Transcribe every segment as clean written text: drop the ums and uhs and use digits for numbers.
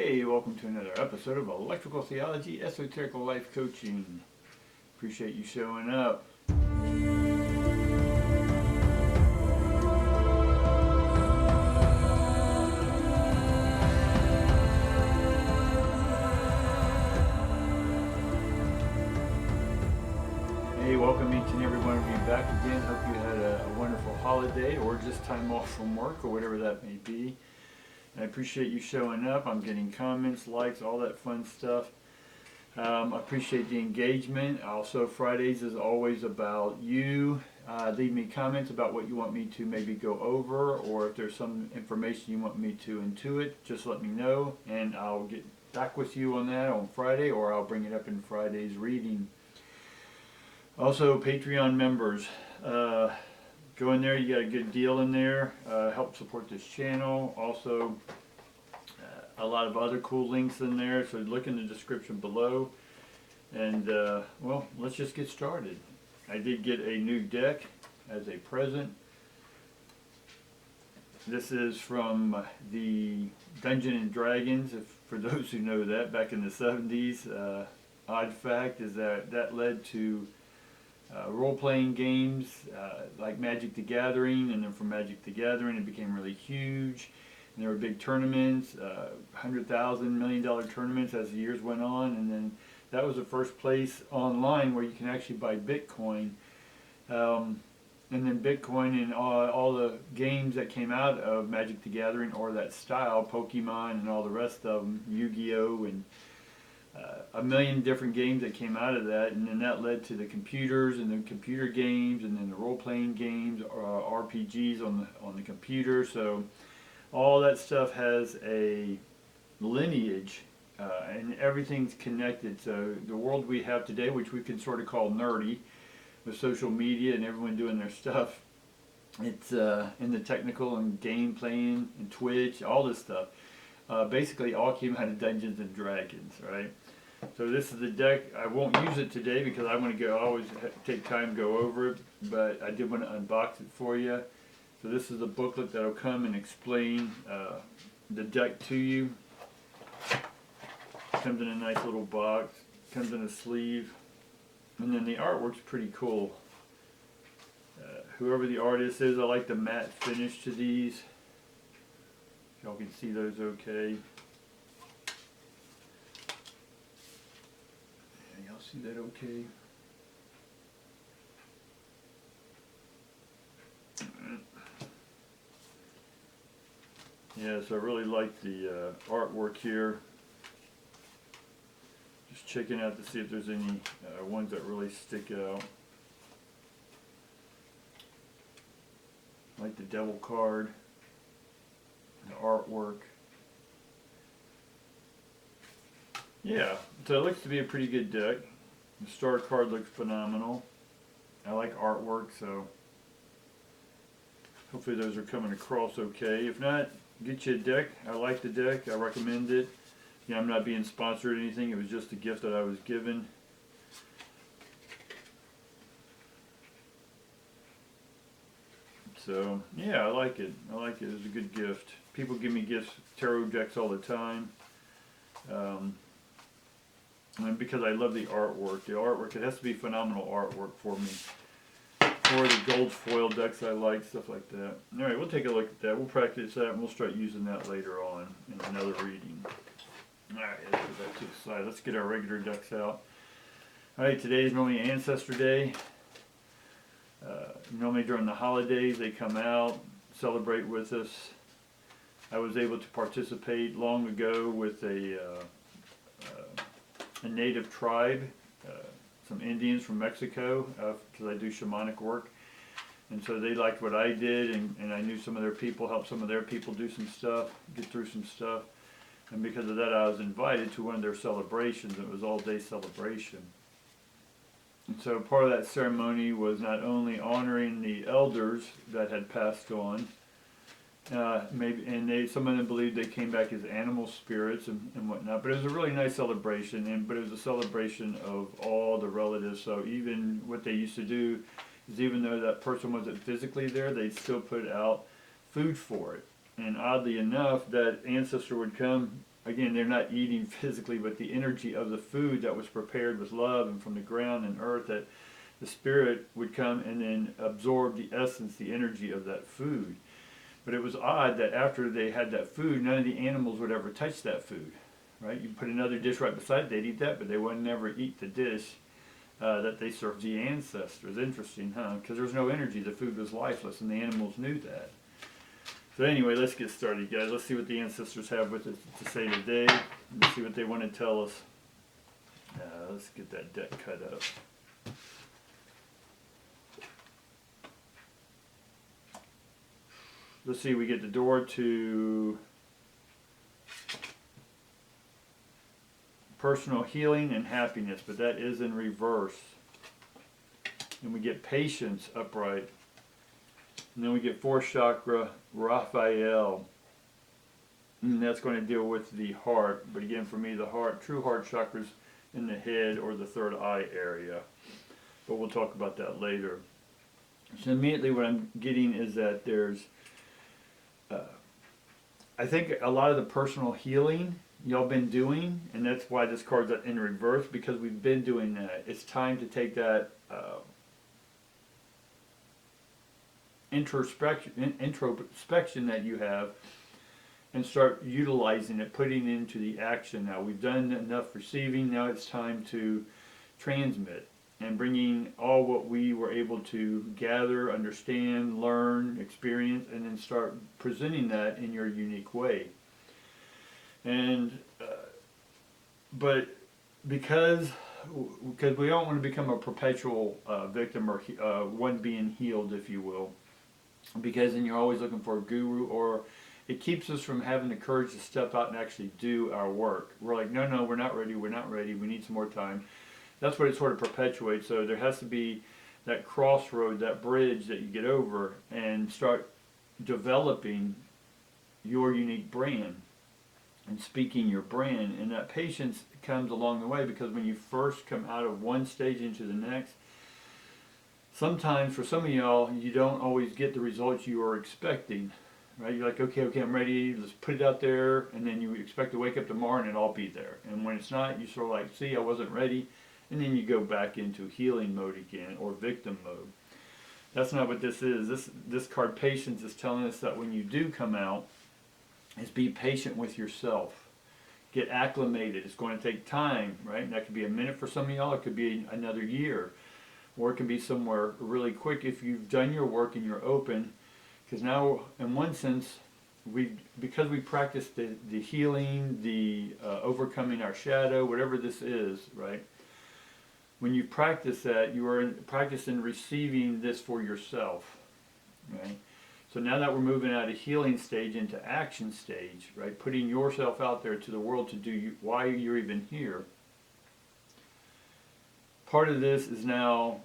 Hey, welcome to another episode of Electrical Theology, Esoteric Life Coaching. Appreciate you showing up. Hey, welcome each and every one of you back again. Hope you had a wonderful holiday or just time off from work or whatever that may be. I appreciate you showing up. I'm getting comments, likes, all that fun stuff. I appreciate the engagement. Also, Fridays is always about you. Leave me comments about what you want me to maybe go over, or if there's some information you want me to intuit, just let me know, and I'll get back with you on that on Friday, or I'll bring it up in Friday's reading. Also, Patreon members. Go in there, you got a good deal in there, help support this channel. Also, a lot of other cool links in there, so look in the description below. And, well, let's just get started. I did get a new deck as a present. This is from the Dungeons and Dragons, for those who know that, back in the 70s. Odd fact is that led to role-playing games like Magic the Gathering, and then from Magic the Gathering it became really huge, and there were big tournaments, $100,000, $1 million tournaments as the years went on, and then that was the first place online where you can actually buy Bitcoin, and then Bitcoin and all the games that came out of Magic the Gathering or that style, Pokemon and all the rest of them, Yu-Gi-Oh! And a million different games that came out of that, and then that led to the computers and the computer games, and then the role-playing games, RPGs on the computer. So all that stuff has a lineage, and everything's connected. So the world we have today, which we can sort of call nerdy, with social media and everyone doing their stuff, it's in the technical and game playing and Twitch, all this stuff. Basically all came out of Dungeons and Dragons, right? So this is the deck. I won't use it today because I want to go, I always take time to go over it, but I did want to unbox it for you. So this is the booklet that will come and explain the deck to you. Comes in a nice little box, comes in a sleeve, and then the artwork's pretty cool. Whoever the artist is, I like the matte finish to these. Y'all can see those okay. Yeah, y'all see that okay? Yeah, so I really like the artwork here. Just checking out to see if there's any ones that really stick out. I like the devil card. The artwork. Yeah, so it looks to be a pretty good deck. The star card looks phenomenal. I like artwork, so hopefully those are coming across okay. If not, get you a deck. I like the deck. I recommend it. Yeah, I'm not being sponsored or anything. It was just a gift that I was given. So, yeah, I like it. I like it. It's a good gift. People give me gifts, tarot decks all the time. And because I love the artwork. The artwork, it has to be phenomenal artwork for me. Or the gold foil decks I like, stuff like that. Alright, we'll take a look at that. We'll practice that and we'll start using that later on in another reading. Alright, let's put that to the side. Let's get our regular decks out. Alright, today is normally Ancestor Day. Normally during the holidays they come out, celebrate with us. I was able to participate long ago with a native tribe, some Indians from Mexico, because I do shamanic work. And so they liked what I did, and I knew some of their people, helped some of their people do some stuff, get through some stuff. And because of that I was invited to one of their celebrations. It was all-day celebration. And so part of that ceremony was not only honoring the elders that had passed on, some of them believed they came back as animal spirits and whatnot, but it was a really nice celebration, but it was a celebration of all the relatives. So even what they used to do is, even though that person wasn't physically there, they'd still put out food for it. And oddly enough, that ancestor would come again, they're not eating physically, but the energy of the food that was prepared with love and from the ground and earth, that the spirit would come and then absorb the essence, the energy of that food. But it was odd that after they had that food, none of the animals would ever touch that food, right? You put another dish right beside it, they'd eat that, but they would never eat the dish that they served the ancestors. Interesting, huh? Because there was no energy. The food was lifeless, and the animals knew that. So anyway, let's get started, guys. Let's see what the ancestors have with us to say today. Let's see what they want to tell us. Let's get that deck cut up. Let's see, we get the door to personal healing and happiness, but that is in reverse. And we get patience upright. And then we get fourth chakra, Raphael. And that's going to deal with the heart. But again, for me, the heart, true heart chakra's in the head or the third eye area. But we'll talk about that later. So immediately what I'm getting is that there's I think a lot of the personal healing y'all been doing, and that's why this card's in reverse, because we've been doing that. It's time to take that introspection that you have and start utilizing it, putting it into the action now. We've done enough receiving, now it's time to transmit. And bringing all what we were able to gather, understand, learn, experience, and then start presenting that in your unique way. And but because we don't want to become a perpetual victim or one being healed, if you will, because then you're always looking for a guru, or it keeps us from having the courage to step out and actually do our work. We're like, no, we're not ready, we need some more time. That's what it sort of perpetuates. So there has to be that crossroad, that bridge that you get over and start developing your unique brand and speaking your brand. And that patience comes along the way, because when you first come out of one stage into the next, sometimes for some of y'all, you don't always get the results you are expecting. Right? You're like, okay, I'm ready, let's put it out there, and then you expect to wake up tomorrow and it'll all be there. And when it's not, you sort of like, see, I wasn't ready. And then you go back into healing mode again, or victim mode. That's not what this is. This card, patience, is telling us that when you do come out, is be patient with yourself. Get acclimated. It's going to take time, right? And that could be a minute for some of y'all. It could be another year. Or it can be somewhere really quick if you've done your work and you're open. Because now, in one sense, because we practice the healing, the overcoming our shadow, whatever this is, right? When you practice that, you are practicing receiving this for yourself, right? So now that we're moving out of healing stage into action stage, right? Putting yourself out there to the world to do why you're even here. Part of this is now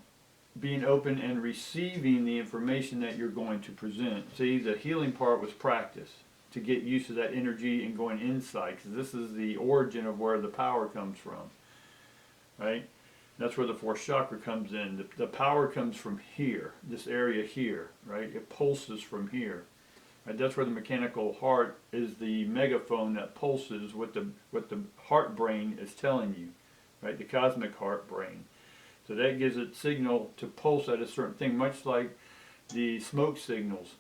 being open and receiving the information that you're going to present. See, the healing part was practice to get used to that energy and going inside, because this is the origin of where the power comes from, right? That's where the fourth chakra comes in. The power comes from here, this area here, right? It pulses from here. Right? That's where the mechanical heart is the megaphone that pulses what the heart brain is telling you, right? The cosmic heart brain. So that gives it signal to pulse at a certain thing, much like the smoke signals,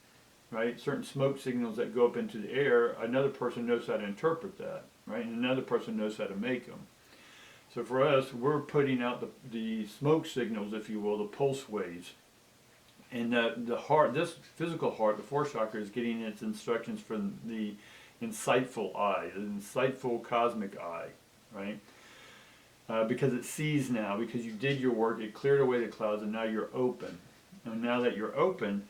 right? Certain smoke signals that go up into the air, another person knows how to interpret that, right? And another person knows how to make them. So for us, we're putting out the smoke signals, if you will, the pulse waves. And the heart, this physical heart, the fourth chakra, is getting its instructions from the insightful eye, the insightful cosmic eye, right? Because it sees now, because you did your work, it cleared away the clouds, and now you're open. And now that you're open,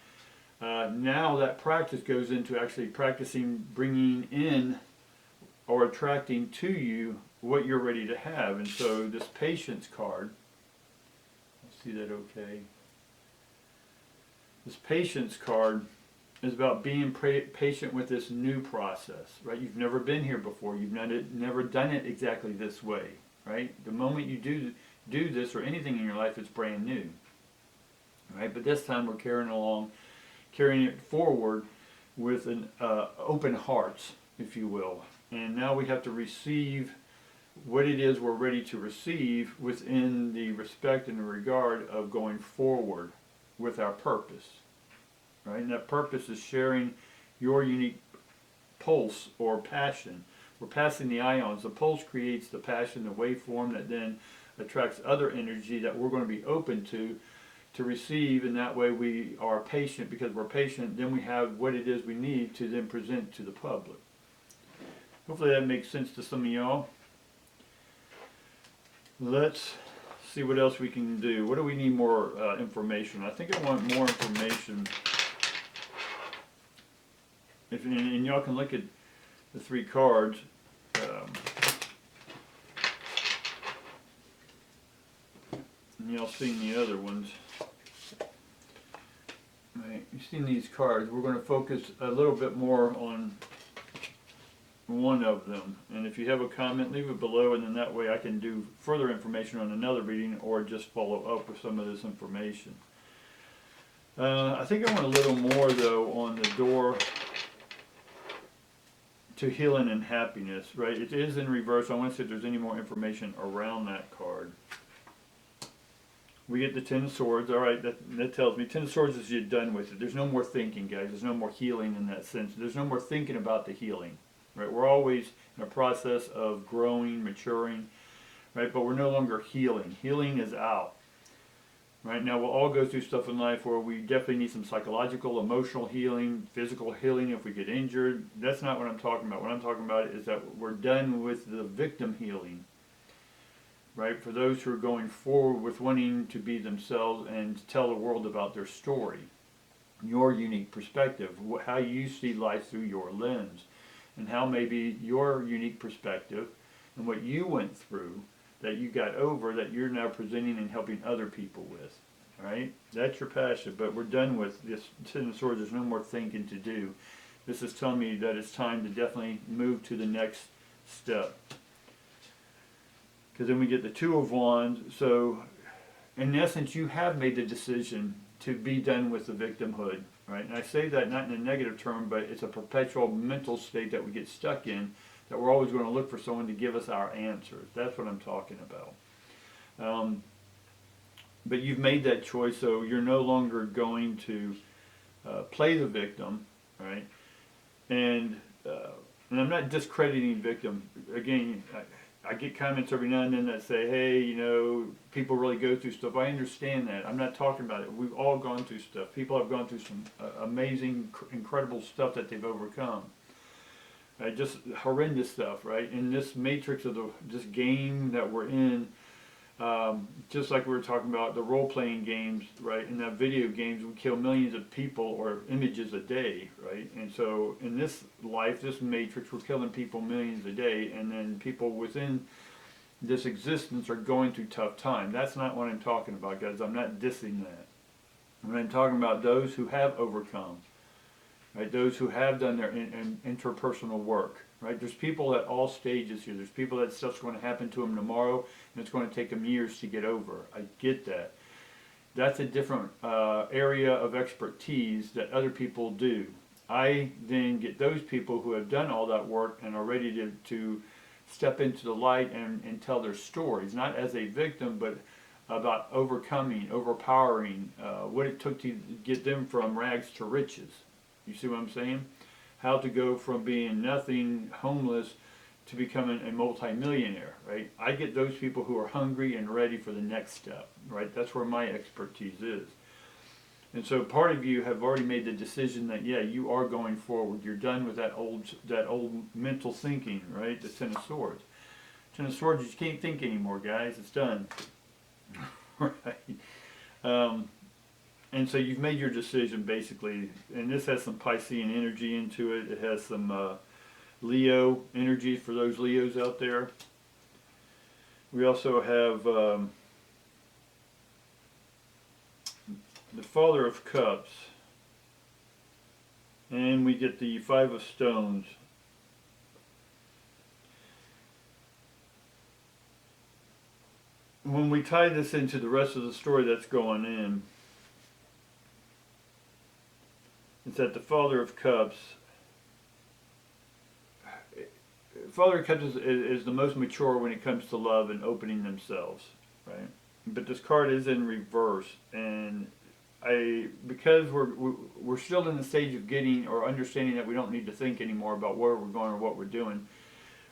now that practice goes into actually practicing bringing in or attracting to you what you're ready to have. And so this patience card, let's see that okay. This patience card is about being patient with this new process, right? You've never been here before. You've never done it exactly this way, right? The moment you do this or anything in your life, it's brand new, right? But this time we're carrying it forward with an open hearts, if you will. and now we have to receive what it is we're ready to receive within the respect and the regard of going forward with our purpose, right? And that purpose is sharing your unique pulse or passion. We're passing the ions. The pulse creates the passion, the waveform that then attracts other energy that we're going to be open to receive, and that way we are patient. Because we're patient, then we have what it is we need to then present to the public. Hopefully that makes sense to some of y'all. Let's see what else we can do. What do we need more information? I think I want more information. And y'all can look at the 3 cards. And y'all seen the other ones. Right, you've seen these cards. We're going to focus a little bit more on one of them. And if you have a comment, leave it below, and then that way I can do further information on another reading or just follow up with some of this information. I think I want a little more, though, on the door to healing and happiness, right? It is in reverse. I want to see if there's any more information around that card. We get the 10 of Swords. All right, that tells me 10 of Swords is you're done with it. There's no more thinking, guys. There's no more healing in that sense. There's no more thinking about the healing, right? We're always in a process of growing, maturing, right? But we're no longer healing. Healing is out. Right now, we'll all go through stuff in life where we definitely need some psychological, emotional healing, physical healing if we get injured. That's not what I'm talking about. What I'm talking about is that we're done with the victim healing. Right? For those who are going forward with wanting to be themselves and tell the world about their story, your unique perspective, how you see life through your lens, and how maybe your unique perspective and what you went through that you got over that you're now presenting and helping other people with. Right? That's your passion, but we're done with this 10 of Swords. There's no more thinking to do. This is telling me that it's time to definitely move to the next step. Because then we get the 2 of Wands. So, in essence, you have made the decision to be done with the victimhood, right? And I say that not in a negative term, but it's a perpetual mental state that we get stuck in, that we're always going to look for someone to give us our answers. That's what I'm talking about. But you've made that choice, so you're no longer going to play the victim, right? And I'm not discrediting victim. Again, I get comments every now and then that say, hey, you know, people really go through stuff. I understand that. I'm not talking about it. We've all gone through stuff. People have gone through some amazing, incredible stuff that they've overcome. Just horrendous stuff, right? In this matrix of this game that we're in, just like we were talking about the role-playing games, right? In that video games, we kill millions of people or images a day, right? And so in this life, this matrix, we're killing people millions a day, and then people within this existence are going through tough time. That's not what I'm talking about, guys. I'm not dissing that. When I'm talking about those who have overcome, right? Those who have done their interpersonal work, right? There's people at all stages here. There's people that stuff's going to happen to them tomorrow, and it's going to take them years to get over. I get that. That's a different area of expertise that other people do. I then get those people who have done all that work and are ready to step into the light and tell their stories, not as a victim, but about overcoming, overpowering, what it took to get them from rags to riches. You see what I'm saying? How to go from being nothing, homeless, to becoming a multimillionaire, right? I get those people who are hungry and ready for the next step, right? That's where my expertise is. And so part of you have already made the decision that, yeah, you are going forward. You're done with that old mental thinking, right? The 10 of Swords. 10 of Swords, you can't think anymore, guys. It's done. Right? And so you've made your decision, basically. And this has some Piscean energy into it. It has some Leo energy for those Leos out there. We also have the Father of Cups. And we get the 5 of Stones. When we tie this into the rest of the story that's going in, it's that the Father of Cups, Father of Cups is the most mature when it comes to love and opening themselves, right? But this card is in reverse, and because we're still in the stage of getting or understanding that we don't need to think anymore about where we're going or what we're doing,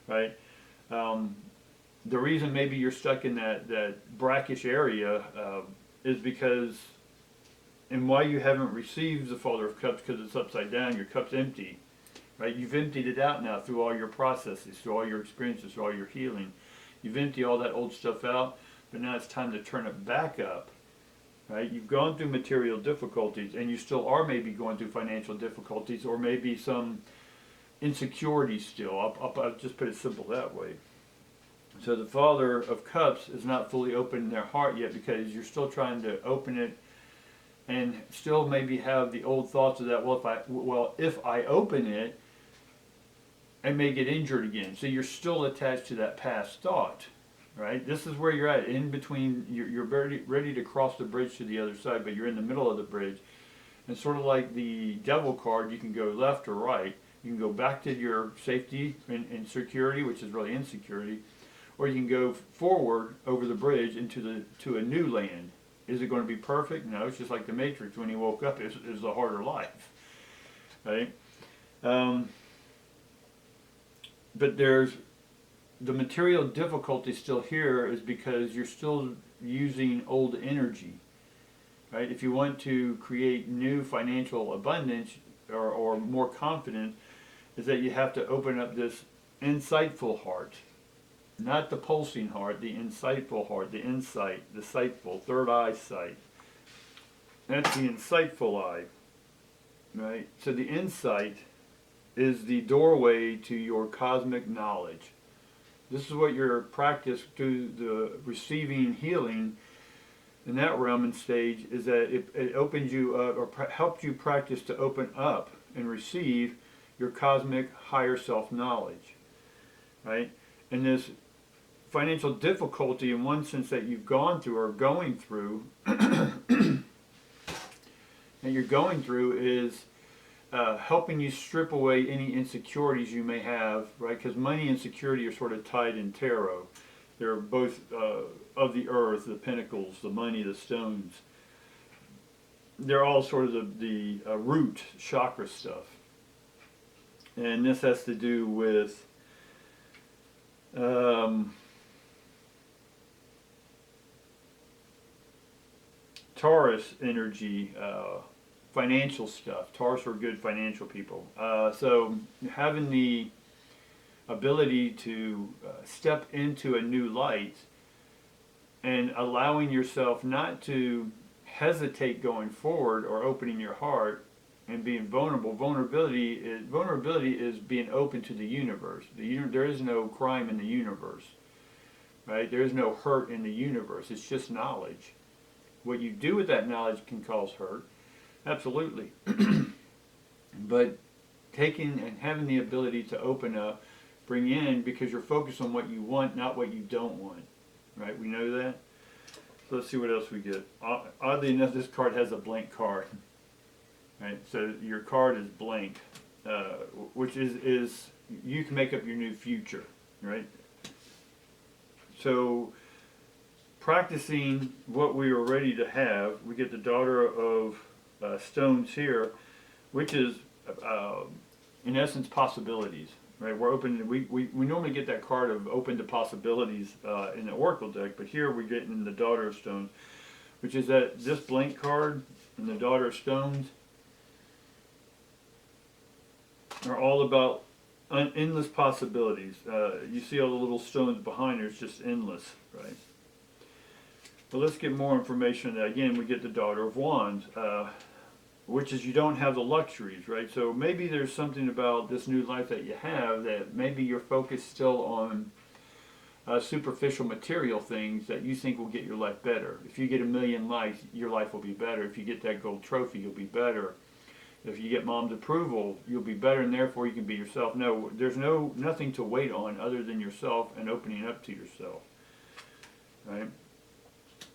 right? The reason maybe you're stuck in that brackish area is because, and why you haven't received the Father of Cups, because it's upside down, your cup's empty, right? You've emptied it out now through all your processes, through all your experiences, through all your healing. You've emptied all that old stuff out, but now it's time to turn it back up, right? You've gone through material difficulties, and you still are maybe going through financial difficulties, or maybe some insecurity still. I'll just put it simple that way. So the Father of Cups is not fully open in their heart yet, because you're still trying to open it and still maybe have the old thoughts of that, if I open it, I may get injured again. So you're still attached to that past thought, right? This is where you're at, in between. You're ready to cross the bridge to the other side, but you're in the middle of the bridge. And sort of like the Devil card, you can go left or right. You can go back to your safety and security, which is really insecurity, or you can go forward over the bridge to a new land. Is it going to be perfect? No, it's just like the Matrix. When he woke up, it was a harder life, right? But there's the material difficulty still here is because you're still using old energy, right? If you want to create new financial abundance or more confidence, is that you have to open up this insightful heart. Not the pulsing heart, the insightful heart, the insight, the sightful, third eye sight. That's the insightful eye, right? So the insight is the doorway to your cosmic knowledge. This is what your practice through the receiving healing in that realm and stage is, that it opens you up, or helps you practice to open up and receive your cosmic higher self knowledge, right? And this financial difficulty, in one sense, that you've gone through or going through, is helping you strip away any insecurities you may have, right? Because money and security are sort of tied in tarot. They're both of the earth, the pentacles, the money, the stones. They're all sort of the root chakra stuff. And this has to do with Taurus energy, financial stuff. Taurus are good financial people. So having the ability to step into a new light and allowing yourself not to hesitate going forward or opening your heart and being vulnerable. Vulnerability is being open to the universe. There is no crime in the universe, right? There is no hurt in the universe. It's just knowledge. What you do with that knowledge can cause hurt, absolutely. But taking and having the ability to open up, bring in, because you're focused on what you want, not what you don't want, right? We know that. So let's see what else we get. Oddly enough, this card has a blank card. Right, so your card is blank, which is you can make up your new future, right? So practicing what we are ready to have, we get the Daughter of Stones here, which is in essence possibilities, right? We're open. We normally get that card of open to possibilities in the Oracle deck, but here we're getting the Daughter of Stones, which is that this blank card and the Daughter of Stones are all about endless possibilities. You see all the little stones behind her, it's just endless, right? But let's get more information. Again, we get the Daughter of Wands, which is you don't have the luxuries, right? So maybe there's something about this new life that you have that maybe you're focused still on superficial material things that you think will get your life better. If you get 1 million likes, your life will be better. If you get that gold trophy, you'll be better. If you get mom's approval, you'll be better, and therefore you can be yourself. No, there's nothing to wait on other than yourself and opening up to yourself, right?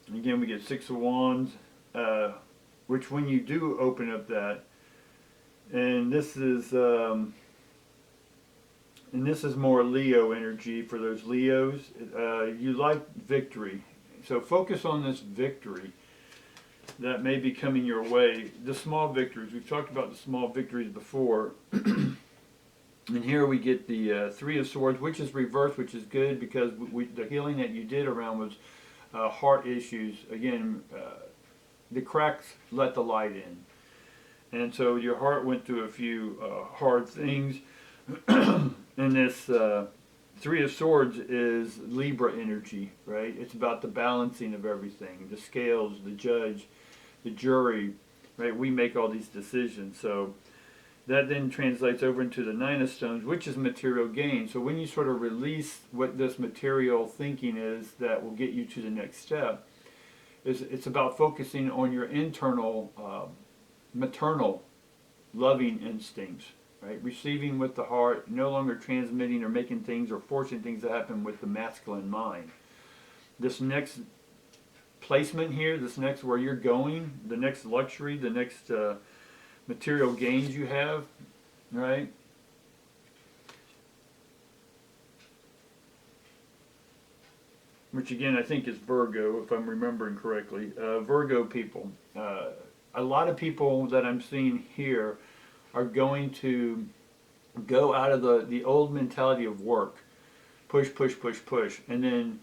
And again, we get Six of Wands, which when you do open up that, and this is and this is more Leo energy for those Leos. You like victory. So focus on this victory that may be coming your way. The small victories. We've talked about the small victories before. And here we get the Three of Swords, which is reversed, which is good because the healing that you did around was heart issues. Again, the cracks let the light in. And so your heart went through a few hard things. And this Three of Swords is Libra energy, right? It's about the balancing of everything, the scales, the judge, the jury, right? We make all these decisions. So that then translates over into the Nine of Stones, which is material gain. So when you sort of release what this material thinking is that will get you to the next step, it's about focusing on your internal maternal loving instincts, right? Receiving with the heart, no longer transmitting or making things or forcing things to happen with the masculine mind. This next placement here, this next where you're going, the next luxury, the next material gains you have, right? Which again I think is Virgo, if I'm remembering correctly. Virgo people. A lot of people that I'm seeing here are going to go out of the old mentality of work. Push, push, push, push. And then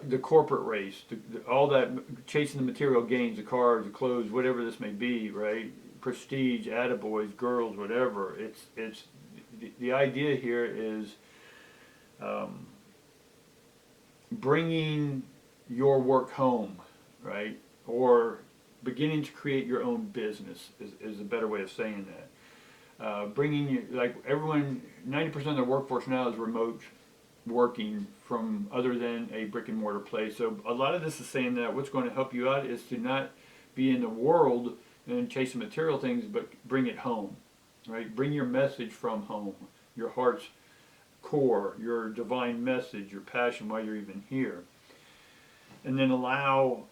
the corporate race, all that, chasing the material gains, the cars, the clothes, whatever this may be, right? Prestige, attaboys, girls, whatever. It's the idea here is bringing your work home, right? Or beginning to create your own business is a better way of saying that. Bringing you, like everyone, 90% of the workforce now is remote working from other than a brick and mortar place. So a lot of this is saying that what's going to help you out is to not be in the world and chase material things, but bring it home, right? Bring your message from home, your heart's core, your divine message, your passion while you're even here. And then allow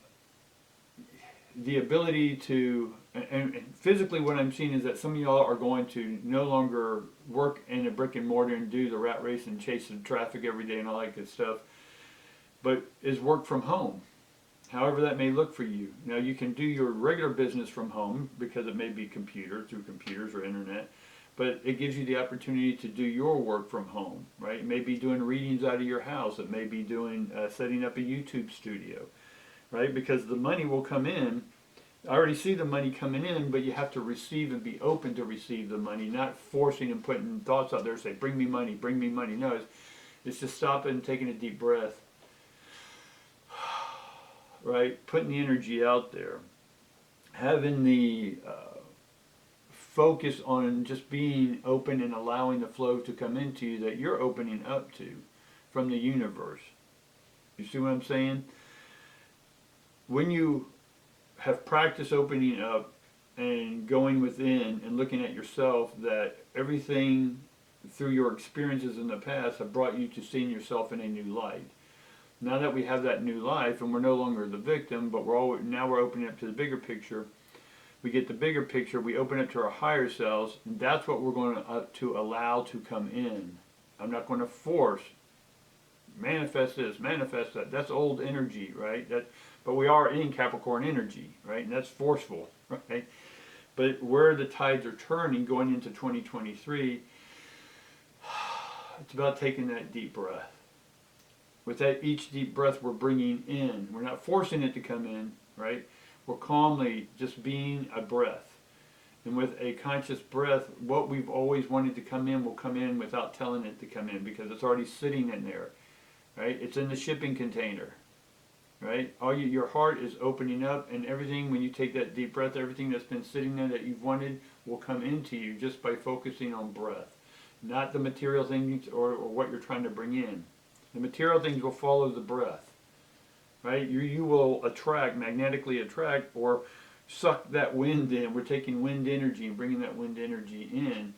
the ability to, and physically what I'm seeing is that some of y'all are going to no longer work in a brick and mortar and do the rat race and chase the traffic every day and all that good stuff, but is work from home. However that may look for you. Now you can do your regular business from home because it may be through computers or internet, but it gives you the opportunity to do your work from home, right? It may be doing readings out of your house. It may be doing setting up a YouTube studio, right? Because the money will come in. I already see the money coming in, but you have to receive and be open to receive the money, not forcing and putting thoughts out there, say, bring me money, bring me money. No, it's just stopping and taking a deep breath. Right, putting the energy out there, having the focus on just being open and allowing the flow to come into you that you're opening up to from the universe. You see what I'm saying? When you have practiced opening up and going within and looking at yourself, that everything through your experiences in the past have brought you to seeing yourself in a new light. Now that we have that new life and we're no longer the victim, but now we're opening up to the bigger picture. We get the bigger picture, we open up to our higher selves, and that's what we're going to allow to come in. I'm not going to force, manifest this, manifest that. That's old energy, right? But we are in Capricorn energy, right? And that's forceful, right? But where the tides are turning going into 2023, it's about taking that deep breath. With that, each deep breath we're bringing in. We're not forcing it to come in, right? We're calmly just being a breath. And with a conscious breath, what we've always wanted to come in will come in without telling it to come in because it's already sitting in there, right? It's in the shipping container, right? Your heart is opening up, and everything, when you take that deep breath, everything that's been sitting there that you've wanted will come into you just by focusing on breath, not the material things or what you're trying to bring in. The material things will follow the breath, right? You will magnetically attract, or suck that wind in. We're taking wind energy and bringing that wind energy in,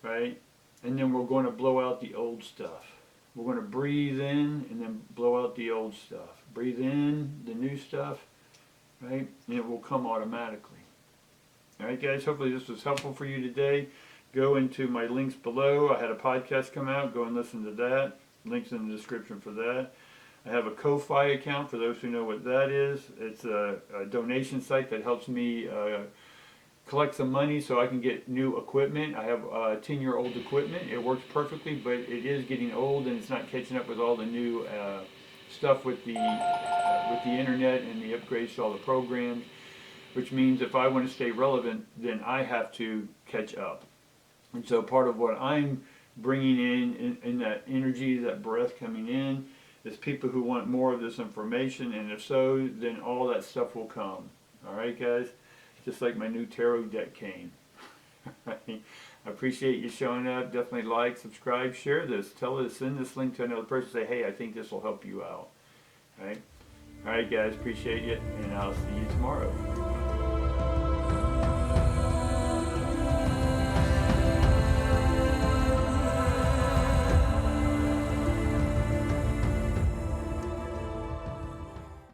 right? And then we're going to blow out the old stuff. We're going to breathe in and then blow out the old stuff. Breathe in the new stuff, right? And it will come automatically. All right, guys, hopefully this was helpful for you today. go into my links below. I had a podcast come out. Go and listen to that. Links in the description for that. I have a Ko-Fi account for those who know what that is. It's a donation site that helps me collect some money so I can get new equipment. I have 10-year-old equipment. It works perfectly, but it is getting old and it's not catching up with all the new stuff with the internet and the upgrades to all the programs, which means if I want to stay relevant, then I have to catch up. And so part of what I'm bringing in that energy, that breath coming in, is people who want more of this information, and if so, then all that stuff will come. All right, guys? Just like my new tarot deck came. I appreciate you showing up. Definitely like, subscribe, share this. Send this link to another person. Say, hey, I think this will help you out. All right? All right, guys. Appreciate you, and I'll see you tomorrow.